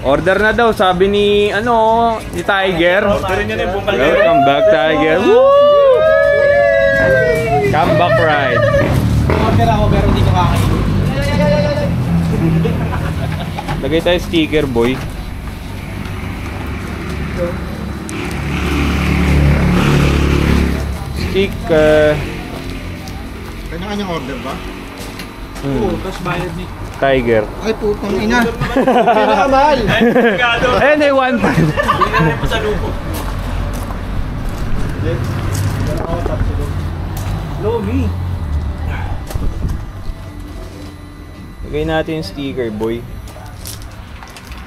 Order na daw, sabi ni, ni Tiger. Welcome back, Tiger. Woo! Come back ride. Order ako pero hindi ko kakain. Lagay tayo sticker, boy. Sticker. Kanya-kanyang order ba? Oo, tapos bayad ni Tiger. Ay, putang ina. Pinakamahal. Ayun ay 1.5. Hindi na pa sa lupo. Lomi. Lagay natin yung sticker, boy.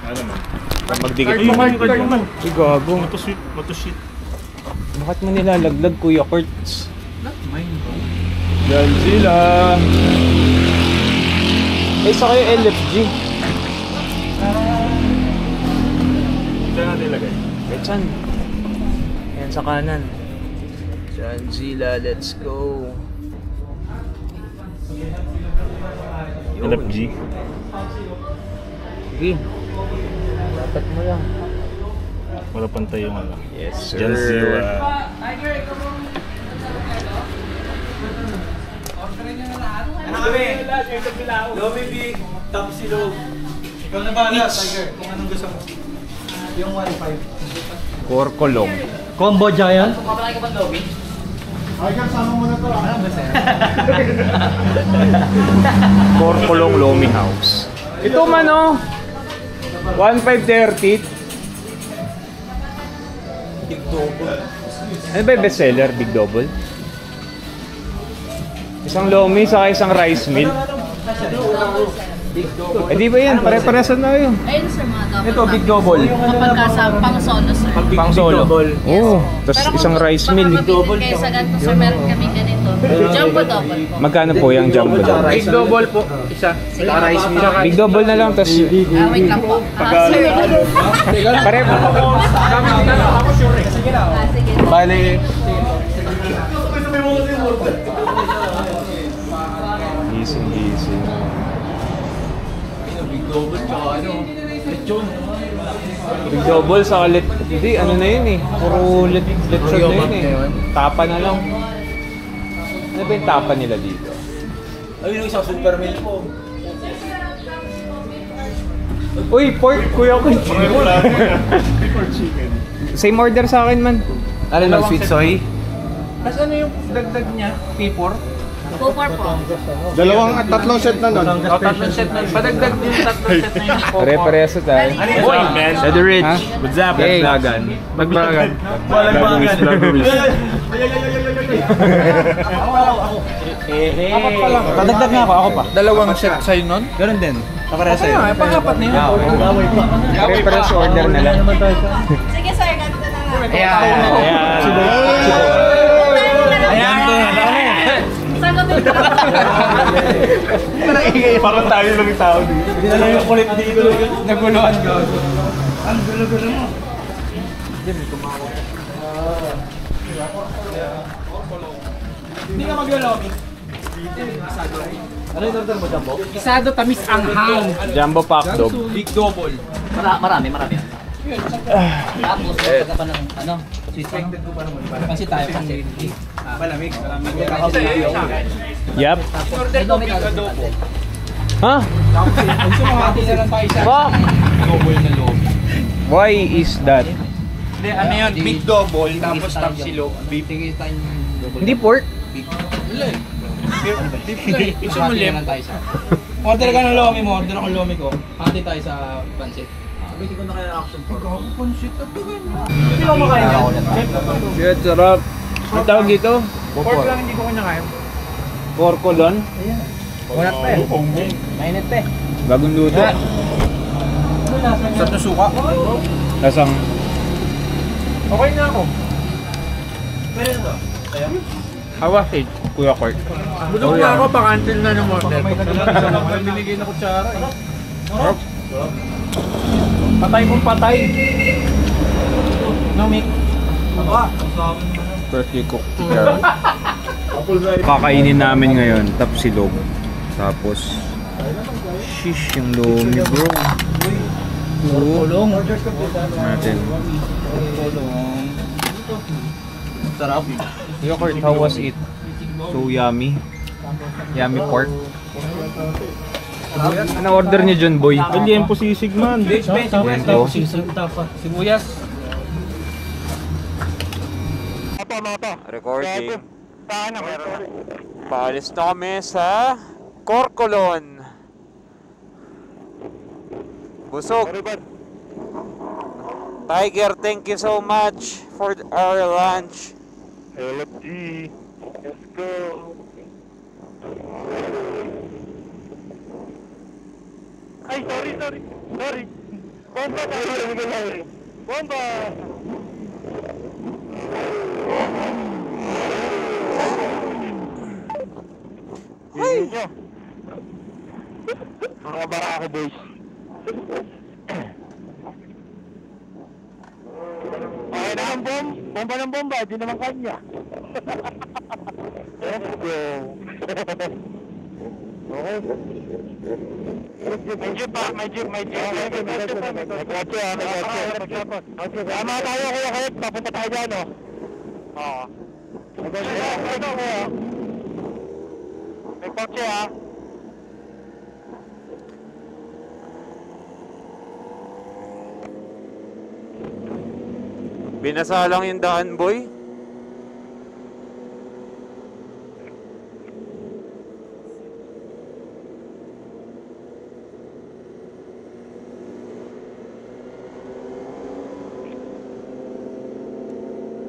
Ano man? Magdikit Ay, mo. Ay, gago. Motosheet. Bakit mo nilalaglag, Kuya Kurtz? Not mine, bro. Yan sila. Eh, sa kayo LFG. Diyan natin ilagay. Wait, saan? Yan sa kanan. Yan sila, let's go. LFG. Sige. Dapat mo lang. Wala pantay yung ano. Yes, sir. Diyan sila. Ano kami? Lomi big, tapos si Log. Ikaw na bahala, Tiger, kung anong gusto mo. Yung 1.5. Korkolong. Combo Giant? Tiger, sama mo na to. Korkolong Lomi House. Ito man, 1.530. Big double. Ano ba yung bestseller? Big Double? Isang Lomi sa isang rice meal. Eh di ba yan? Pare-paresan na yun. Ayun sir, mga double. Ito, big double. Kapag sa pang solo sir. Pang solo. Oo. Tapos isang rice meal. Big double kayo sa ganito sir, meron kami ganito. Jumbo double po. Magkano po yung jumbo double? Big double po, isa. Rice meal. Big double na lang, tapos Wait lang po. pare po. Sige. Bale, Gising. big double tsaka lechon. Big double sa hindi, ano na yun eh. Puro lechon na yun eh. Tapa na lang. Ano ba yung tapa nila dito? Ayun yung isang super meal po. Uy, pork, kuya ko. Pork chicken. Same order sa akin man. Ano lang, sweet soy? Tapos ano yung dagdag niya? P4? Pupor po. Dalawang at tatlong set na nun. O, tatlong set na. Padagdag din yung tatlong set na yun. Pare-pareso tayo. Boy, man. Daddy Rich. Ha? What's up? Hey. Vlogan. Mag-vlogan. Vloggeries. Apat pa lang. Padagdag nga ako pa. Dalawang set sa'yo nun? Ganun din. Papareha sa'yo. Pang-apat na yun. Pare-pareso order na lang. Sige sir, ganito na lang. Sagutin ko. Parang tayo lang yung tao dito. Hindi na lang yung kulit dito. Naguluhan ko. Ang gulo-gulo mo. Hindi ka mag-lomi. Ano yung order mo, Jumbo? Isado tamis anghang. Jumbo pack dog. Big double. Marami yan. Tapos, pagka pa ng, Suspected ko pa naman. Kasi tayo kasi. Malamig. Malamig. Yup. Order ko big adobo. Ha? Gusto mo hati na lang tayo sa Fuck! double na lomi. Why is that? Hindi, ano yun? Big double, tapos tapsilog. Beef. Hindi pork? Gusto mo lim? Order ka ng lomi mo, order ako ng lomi ko. Hati tayo sa pansit. Hindi ko na kaya action for. Ikaw, pansit. Hindi ko makain yan. Shit, sarap. Ang tawag dito? Pork lang hindi ko kinakain. Korkolon? Wala pa eh. Mainit pa eh. Bagong luto. Sarap na suka. Lasang Okay na ako. Pwede na ba? Hawa si Kuya Kurt. Bulog na ako, pakantil na ng order. May binigay na kutsara eh. Patay kong patay. No, Mick. Freshly cooked chicken. Kakainin namin ngayon, tapsilog. Tapos, shish yung lomi bro. Kulong. Natin. Kulong. Sarap. Yogurt, how was it? So yummy. Yummy pork. Ano order niyo John Boy? Liempo sisig man. Liempo. Sibuyas. Recording. Paalis na kami sa Corcolon. Busog. Tiger, thank you so much for our lunch. LFG. Let's go. Ay, sorry. Bomba. Bomba. Hey! Mga barako boys. Okay na ang bomba ng bomba, di naman kanya. Let's go. Okay. May jeep. May kotse. Tama tayo kuya kahit papunta tayo dyan, no? Oo. May kotse, ha? Binasa lang yung daan, boy.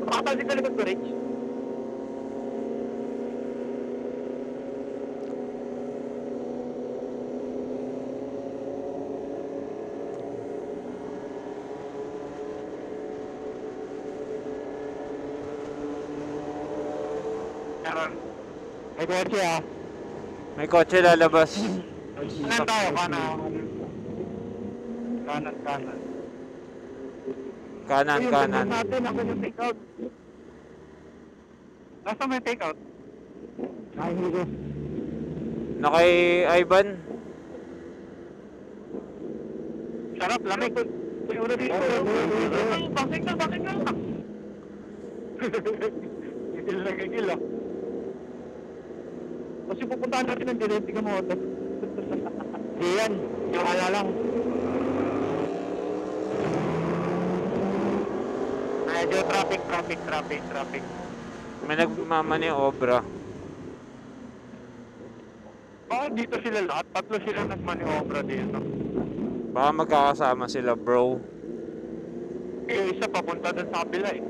Makatalsik na likod ko, Rich. May kotse, ha? May kotse lalabas. Kanan tayo, kanan. Kanan. Natin, ako yung take out. Nasa may take out? Ay, hindi ko. Na kay Ivan. Sarap, lamig. Siguro dito. Bakit ka? Gigil ah. Kasi pupuntahan natin ng direct, tingnan mo. Di yan, yung lang. Medyo traffic. May nagmamaniobra. Bakit dito sila lahat? Tatlo sila nagmaniobra dito. Baka magkakasama sila, bro. Yung isa papunta dun sa kabila eh.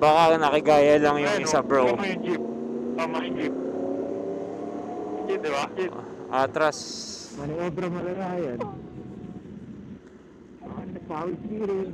Baka nakigaya lang yung isa, bro. Tama yung jeep. Jeep, di ba? Jeep. Atras. Maniobra malala yan. Power steering.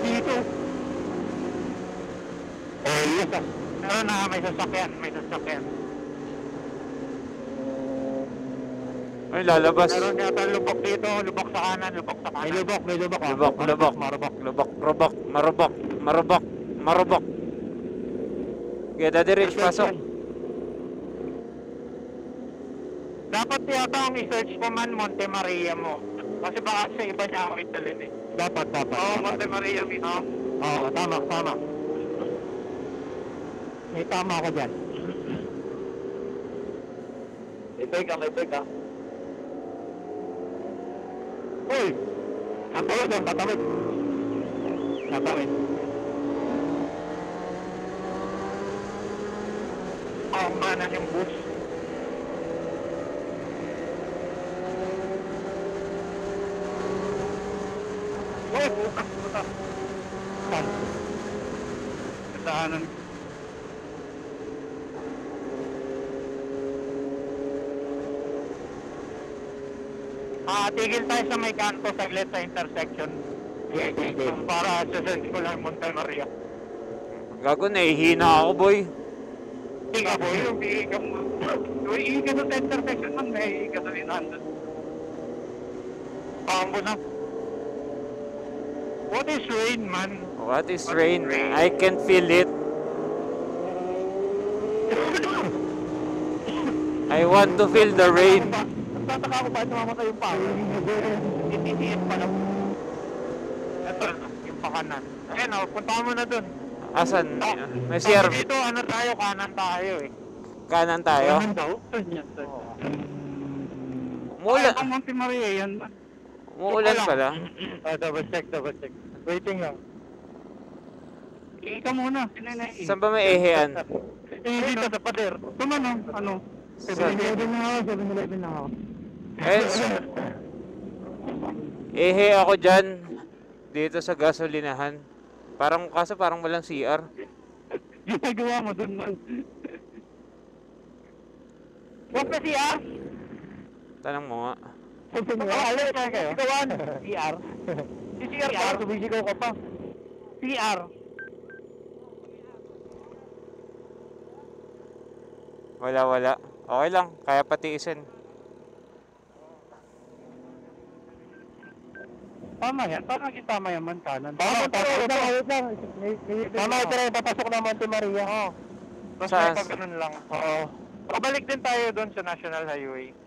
Dito. Oh, yes. Meron na, may sasakyan. Ay, lalabas. Meron yata lubok dito, lubok sa kanan. May lubok. Marubok. Okay, Daddy Rich, pasok. Dapat yata ang i-search mo man Monte Maria mo. Kasi baka sa iba niya ako italin eh. Dapat. Oo, Monte Maria mismo. Oo, tama. May tama ako dyan. May break. Uy! Tatawid. Ang manan yung bus. Uy! Bukas. Saan? Kasaanan. Tigil tayo sa may kanto saglit sa intersection. Para sa Central Monte Maria. Gago, nahihina ako, boy. Hinga boy, yung hihinga mo. Yung hihinga sa center section man, may hihinga sa 800. Pambo na. What is rain, man? What is rain? I can feel it. I want to feel the rain. Nagtataka ako bakit namamatay yung power. Ititiit pa lang. Ito, yung pakanan. Ayun o, punta mo na dun. Asan? May CR. Dito, ano tayo, kanan tayo eh. Kanan tayo. Kanan daw? Umuulan. Ang Monte Maria yan. Umuulan pala. Double check. Waiting lang. Ika muna. Saan ba may ehean? Dito sa pader. Tumano, ano? 7-Eleven na ako. Eh, ehe ako dyan. Dito sa gasolinahan. Kaso parang walang CR. Ginagawa mo dun man. Huwag na CR? Tanong mo nga. Alam ka kayo? Ikawan. CR? Si CR pa? Sumisigaw ka pa. CR. Wala. Okay lang. Kaya patiisin. Tama yan. Parang tama yan man kanan. Tama, wait lang. Tama, ito rin. Papasok na Monte Maria. Oo. Tapos Saan? may pagkanon lang. Oo. Pabalik din tayo doon sa National Highway.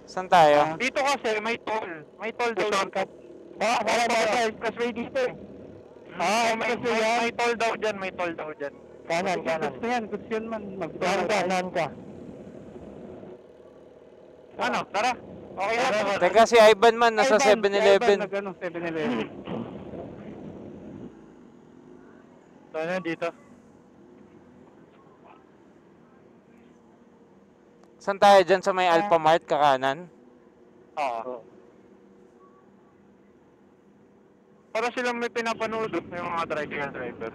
Saan tayo? Dito kasi may toll. May toll daw. Shortcut. Wala ba? Expressway dito eh. May toll daw dyan. May toll daw dyan. Kanan. Gusto yan. Gusto yan man. Kanan ka. Ano? Tara. Okay lang. Teka, si Ivan man, nasa 7-Eleven. Nag-ano, 7-Eleven. Sana dito. Saan tayo dyan sa may Alphamart, kakanan? Oo. Para silang may pinapanood yung mga tricycle driver.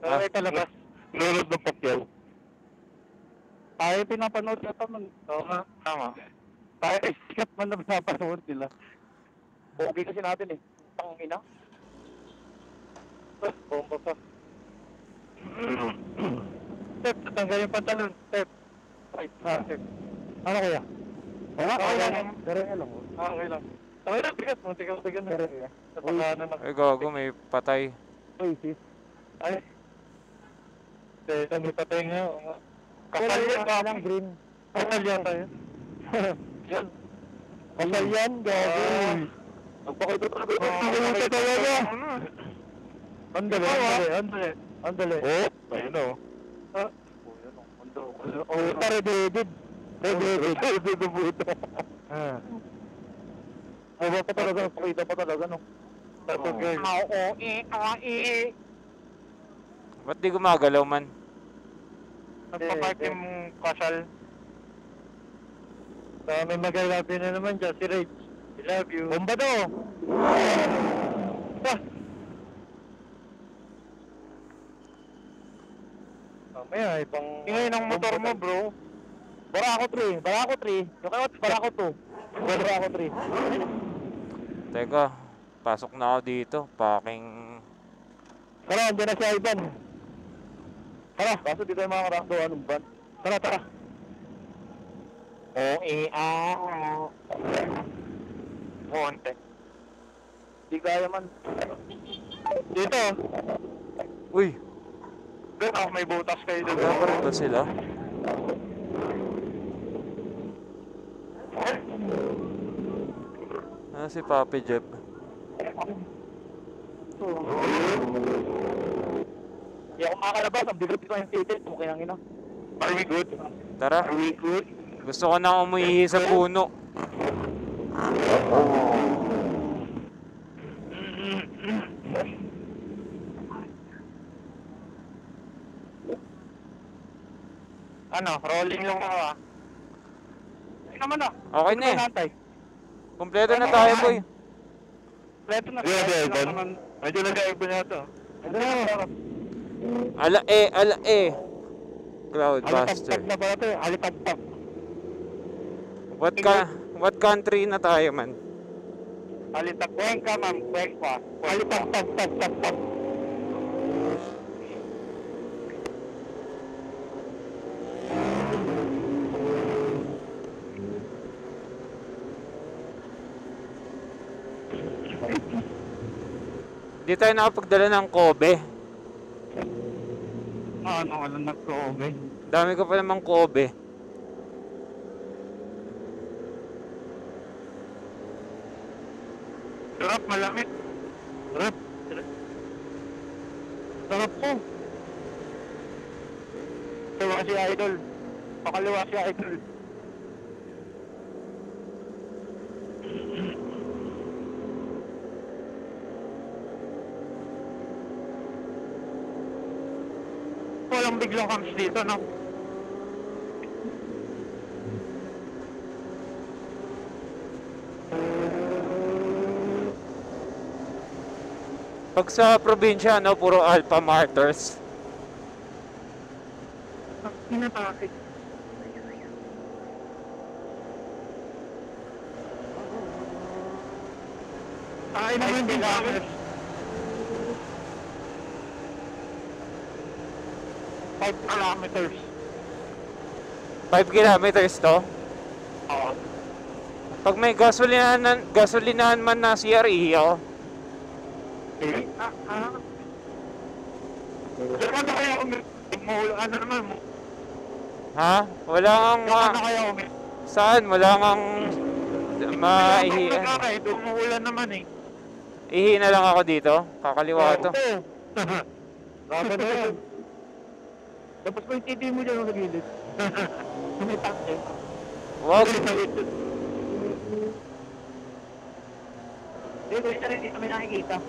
Ah. Ay talabas. Lulod ng papel. Tayo pinapanood na man. Oo nga. Tama. Tayo sikat man na pinapanood nila. Pogi kasi natin eh. Tangina. Bomba pa. Step, tatanggal yung pantalon. Step. Right, step. Ano kaya? Okay lang. Pero lang. Okay lang. Okay lang, bigat mo. Tigaw-tigaw na. Sa pagkanan na. Ay, gago, may patay. Uy, sis. Ay. May patay nga. Kapal yan, kapal. Green. Kapal yan tayo. Yan. Kapal yan, gago. Magpakita talaga. Magpakita talaga. Andali. Oh, ayun o. Oh, tara, David. David, buto. Ay, pa talaga. Pakita pa talaga, no? Ba't di gumagalaw man? Nagpapark yung kasal. May mag-I-love you na naman dyan, si Rage. I love you. Bomba to! Mamaya, ibang... Ingay ng motor mo, bro. Barako 3. Yung kaya, Barako 2. Barako 3. Teka, pasok na ako dito. Packing... Tara, andyan na si Ivan. Tara, kaso di tayo makakarang doon. Anong ban? Tara. Monte. Di kaya man. Dito. Uy! Doon ako, may butas kayo doon. Nagkaparin ba sila? Ah, si Papi Jeff. Hindi ako makakalabas. Ang bigat ko yung ticket. Okay lang ina. Are we good? Tara. Are we good? Gusto ko na umuihi sa puno. Ano? Rolling lang ako ah. Ay naman ah. Okay na eh. Nantay. Kompleto na tayo, boy. Leto na. Medyo nag-aibo niya ito. Ala eh. Cloudbuster. Alipagpag na pala ito eh. Alipagpag. What country na tayo, man? Alitag, Cuenca, ma'am. Cuenca. Alitag, tag. Di tayo nakapagdala ng Kobe. Ano ka lang nag-Kobe? Dami ko pa namang Kobe. Sarap, malamit. Sarap. Sarap po. Kaliwa si Idol. Pakaliwa si Idol. Walang biglang comes dito, no? Pag sa probinsya, no, puro Alpha Martyrs. Pinatake. Ay, naman din namin. 5 kilometers. 5 kilometers to. Oo. Pag may gasolinahan man na CRE, oh. Eh? Saan na kaya ano naman mo? Ha? Wala kang Saan na kaya saan? Wala kang maihian. Umuulan naman eh. Ihi na lang ako dito. Kakaliwa to. Grabe na yan. Tapos may TV mo dyan sa gilid. May tangke. Wag. Dito rin dito may nakikita.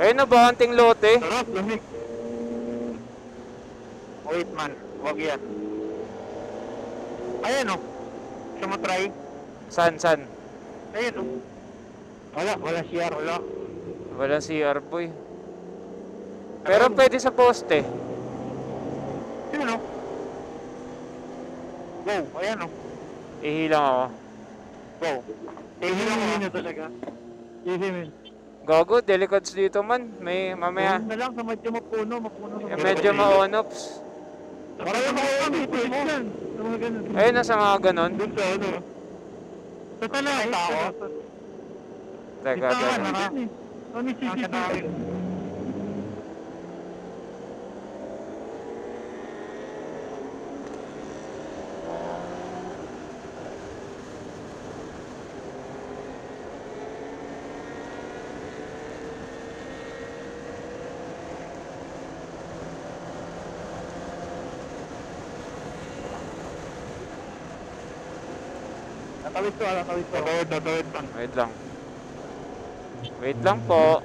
Ayun na ba, anting lote? Sarap, lamig. Wait man, wag yan. Ayan o. Gusto mo try? San? Ayan o. Wala CR, wala. Wala CR boy. Pero pwede sa poste. Ayan o. Go, ayan o. Ihi lang ako. Go. Ihihin nyo talaga. Ihihin. Gago, delicates dito man. May mamaya. Na lang sa medyo mapuno sa Medyo ma-onops. Para yung mga dito yan. Sa mga ganun. Ayun na sa mga ganon. Doon sa ano. Sa talay. Tao. Teka. Ano yung CCTV? Natawid ko. Natawid pa. Wait lang po.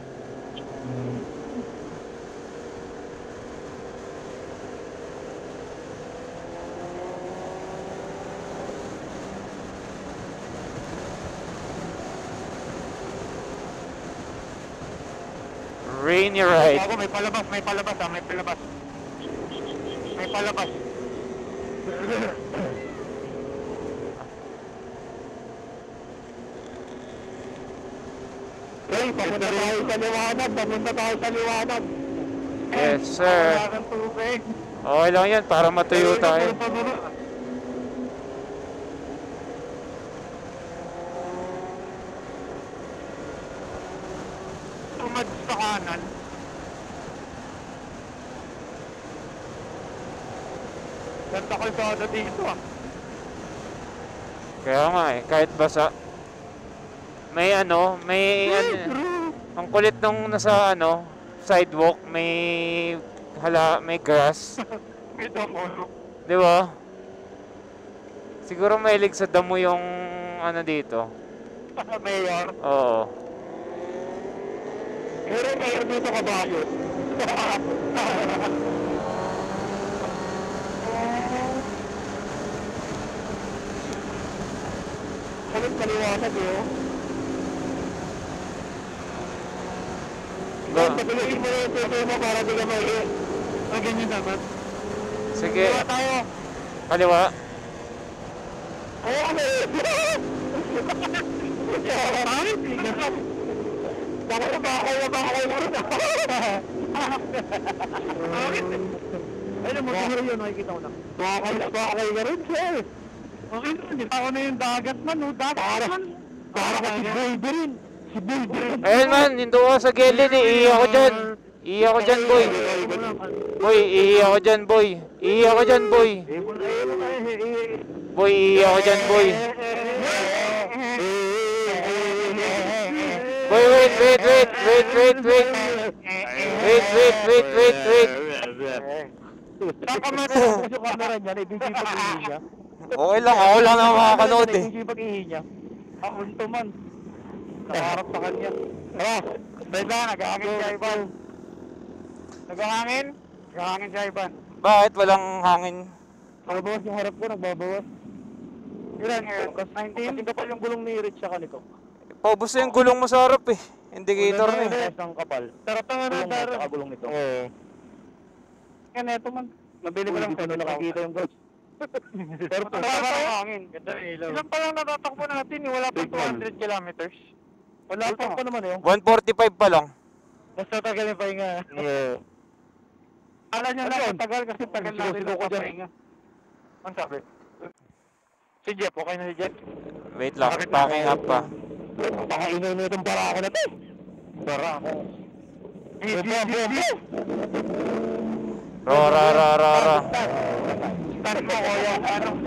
Rainy ride. Ako, may palabas. May palabas. Hey, papunta tayo sa liwanag. Yes, sir. Wala kang tubig. Okay lang yan, para matuyo tayo. Tumad sa kanan. Ganda kalsada dito ah. Kaya nga eh, kahit basa. May ano, ang kulit nung nasa sidewalk, may grass. May damo. Di ba? Siguro mahilig sa damo yung dito. Mayor. Oo. Pero mayor dito kabayo. Kulit maliwanag eh. Patuloyin mo yung tutoy mo para di ka mali. Ganyan dapat. Sige. Kaya tayo. Kaliwa. Oo, ano eh. Dapat na baka kayo mo rin. Ayun, mo rin yun, nakikita ko na. Baka kayo ka rin, sir. Okay naman, di pa ako na yung dagat man, no? Dagat man. Para ka si Baby rin. Si Baby rin. Ayun man, hinto ko sa gilid eh. Ihi ako dyan. Ihi ako dyan, boy. Boy, ihi ako dyan, boy. Ihi ako dyan, boy. Boy, ihi ako dyan, boy. Boy, wait. Saka man yung camera niya, ibigay pag-ihi niya. Okay lang, ako lang na makakanood eh. Ibigay pag-ihi niya. Ako nito man. Nakaharap sa kanya. Beda, nag-ahangin siya, Ivan. Nag-ahangin? Nag-ahangin siya, Ivan. Bakit walang hangin? Nagbabawas yung harap ko, nagbabawas. Ilan, cost 19? Kasi kapal yung gulong ni Rich sa kanito. Paubos na yung gulong mo sa harap eh. Indicator na eh. Ng kapal. Tarata nga na, tarata. Gulong nito. Oo. Yan, eto man. Nabili ko lang sa nakakita yung gulong. Pero parang hangin. Ilan pa lang natatakbo natin, wala pa 200 kilometers. Wala pa naman yun. 145 pa lang. Basta tagal yung pahinga. Yeah. Alam niya lang, tagal kasi tagal natin yung pahinga. Ang sabi? Si Jeff, okay na si Jeff? Wait lang, packing up pa. Pakainan mo itong barako na to. Barako. Rora. Start mo ko yung anong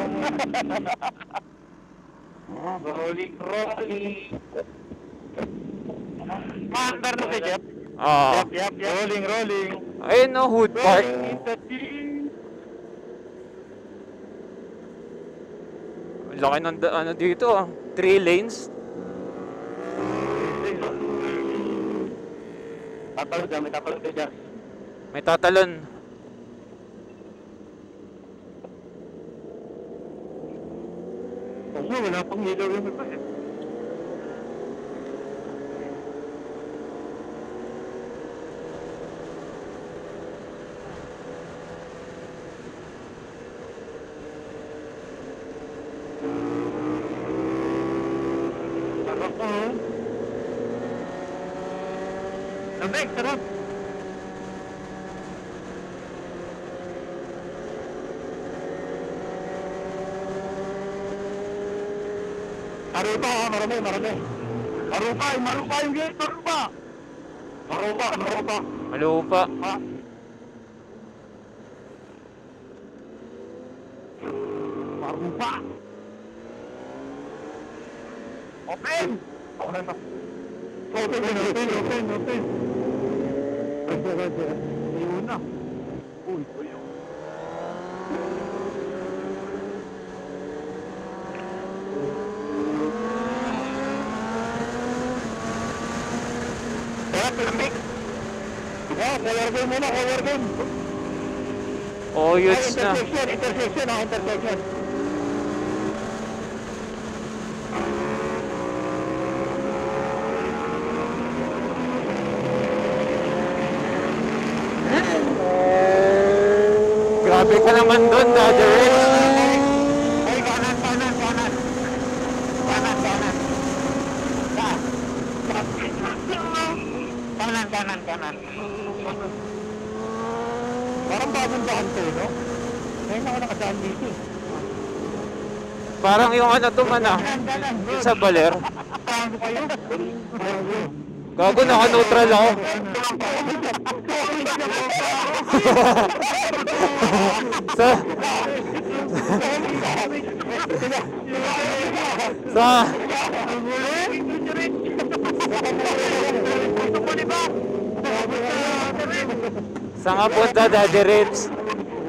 rolling. Maandar na si Jeff? Oo. Yep. Rolling. Ayun no, Hood Park. Laki ng ano dito ah. 3 lanes. Tatalog ka dyan. May tatalon. Oo, wala pang ilaw yung iba eh. Sarap oh. Lamig, sarap. Marupa, marami. Marupa yung gate, marupa. Malupa. Marupa. Open. Open. Ayun na. Uy. Color game muna, color game. Oh, yuts na. Intersection. Grabe ka naman doon, Daddy Rich. Ay, kanan. Kanan. Parang bagong daan to, no? Ngayon ako nakadaan dito. Parang yung ano to man ah. Yung sa baler. Paano kayo? Gago, naka-neutral ako. Sa nga punta, Daddy Rich?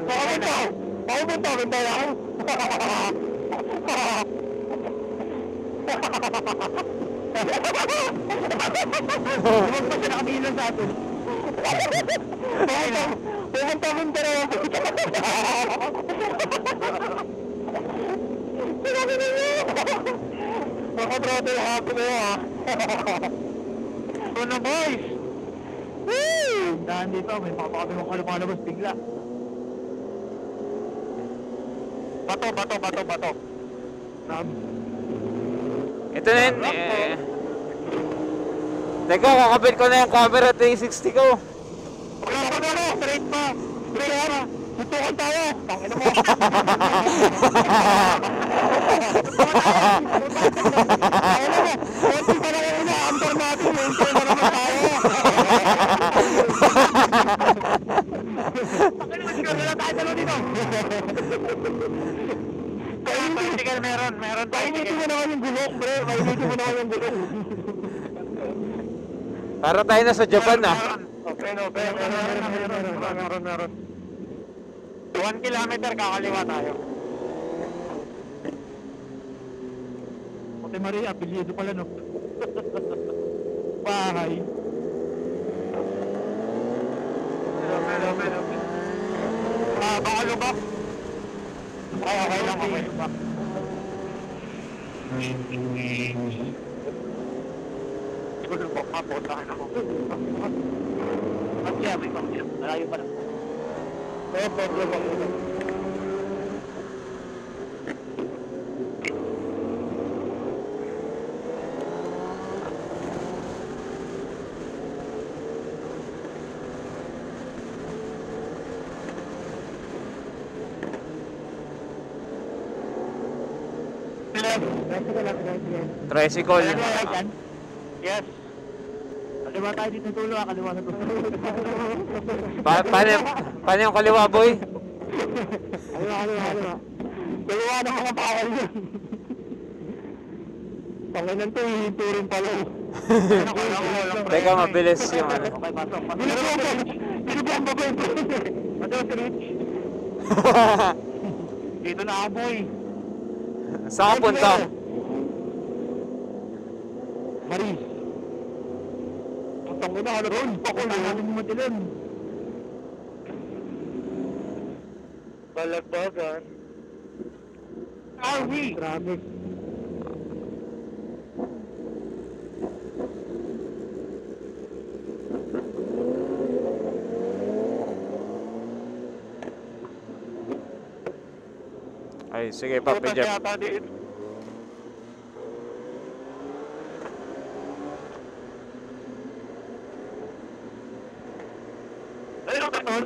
Papunta ako. Huwag pa siya nakabilang sa atin. Pumunta rin ako. Sinabi na niyo. Nakatrotel happy kayo ha. Ano boys? Woo! Dahan dito, may pakapakabi mong kalabas bigla. Bato. Ito na yun. Teka, kakabit ko na yung camera 360 ko. Wala ko na, straight pa. Straight pa. Tutukan tayo. Tangina mo. Konti pa lang yung ina-amper natin. Mentor na naman tayo. Tangina mo, siguro na tayo dalawa dito. Painitin meron. Painitin mo naman yung gulong, pre. Painitin mo naman yung gulong. Para tayo na sa Japan ah. Meron. 1 kilometer kakaliwa tayo. Monte Maria, apelyido pala no. Bahay. Meron. Baka lubak. Okay lang. Siguro lubak mapuntahan ako. May pangkiyam. Malayo pa lang. May problem ako. Tricycle. Yes. Kaliwa tayo dito ng tulo, kaliwa na tulo. Paano yung kaliwa, boy? Kaliwa. Kaliwa na mga bawal yun. Panginan to, hihinto rin pala. Teka, mabilis yung ano. Okay, pasok. Binubomba ko yung tulo. Madalas si Rich. Dito na ako, boy. Saan ka punta? Maris. Puntang ina, ano ron? Pakulanganin mo madilim. Balagbagan. Arwi! Grabe. Ay, sige, Papi Jeff.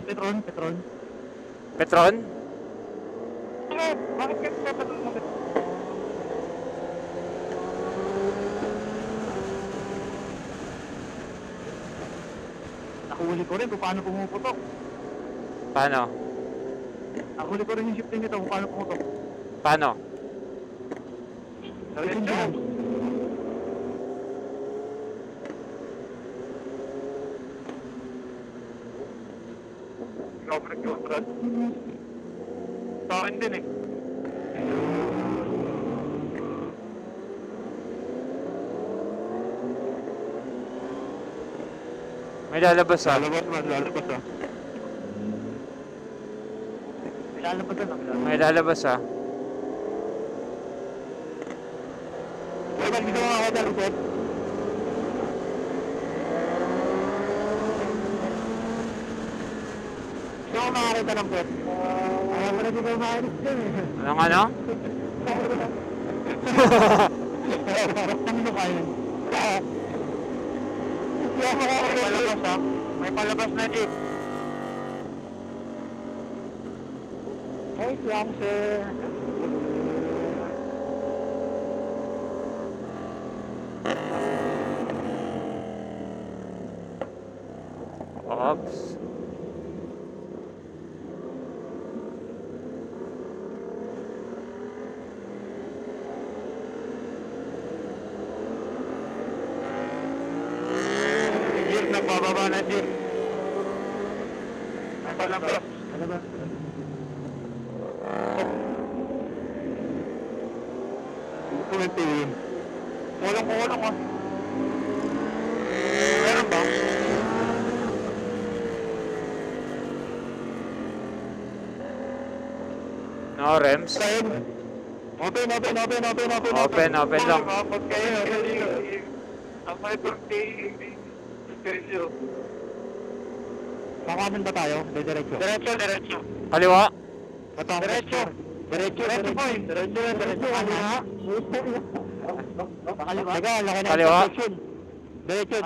Petron. Petron? Bakit ka Petron mo? Nakuhuli ko rin kung paano pumuputok. Paano? Nakuhuli ko rin yung shifting nito kung paano pumuputok. Paano? Gawin dyan. Coverage yung trust. Sa akin din eh. May lalabas ah. Lalabas ah. May lalabas ah. Ay, ba't gusto mo ako dalupot? Gusto mo makakita ng pet? Ayaw mo na di ba makakita dyan eh. Anong ano? Ang mukha yun. May palabas ha? May palabas na jeep. Hey, siyam sir. Ops. Jeep, nagbababa na jeep. May palabas. Palabas. Kulitin. Kulang ah. Meron ba? No rems. Ayun. Open lang. Kapag kayo, ang may birthday. Kakanan ba tayo? Diretso. Diretso. Kaliwa. Diretso boy. Diretso. Kaliwa. Teka, laki na Kaliwa. intersection. Diretso.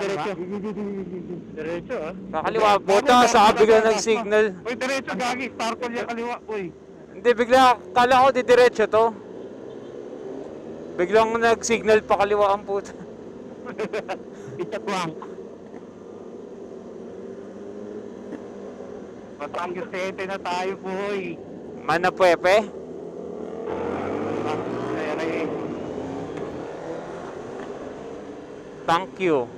Diretso ah. Kakaliwa. Buta, sa bigla nag-signal. Uy, diretso gagi. Tarpol yung kaliwa. Uy. Hindi, bigla, kala ko didiretso to. Biglang nag-signal pa kaliwa ang puta. Itabuang. Batangas City na tayo boy. Manapuepe? Ay. Thank you.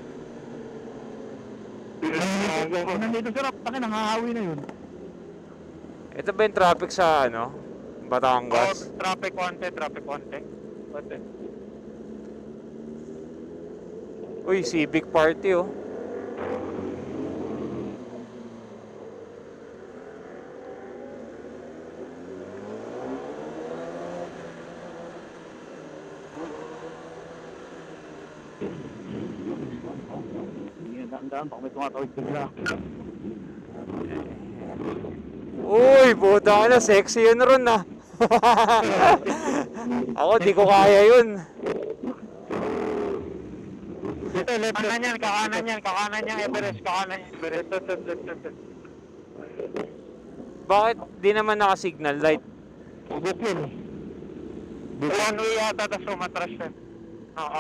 Nandito sarap. Taka, nangahawi na yun. Ito ba yung traffic sa ano? Batangas? Traffic konti. Uy, civic party oh. Daan, baka may tumatawid bigla. Uy, puta ka na, sexy yun ron ah. Ako, di ko kaya yun. Kakanan yan, Everest. Bakit di naman naka-signal light? Ugot yun. One way yata, tas umatras siya. Oo,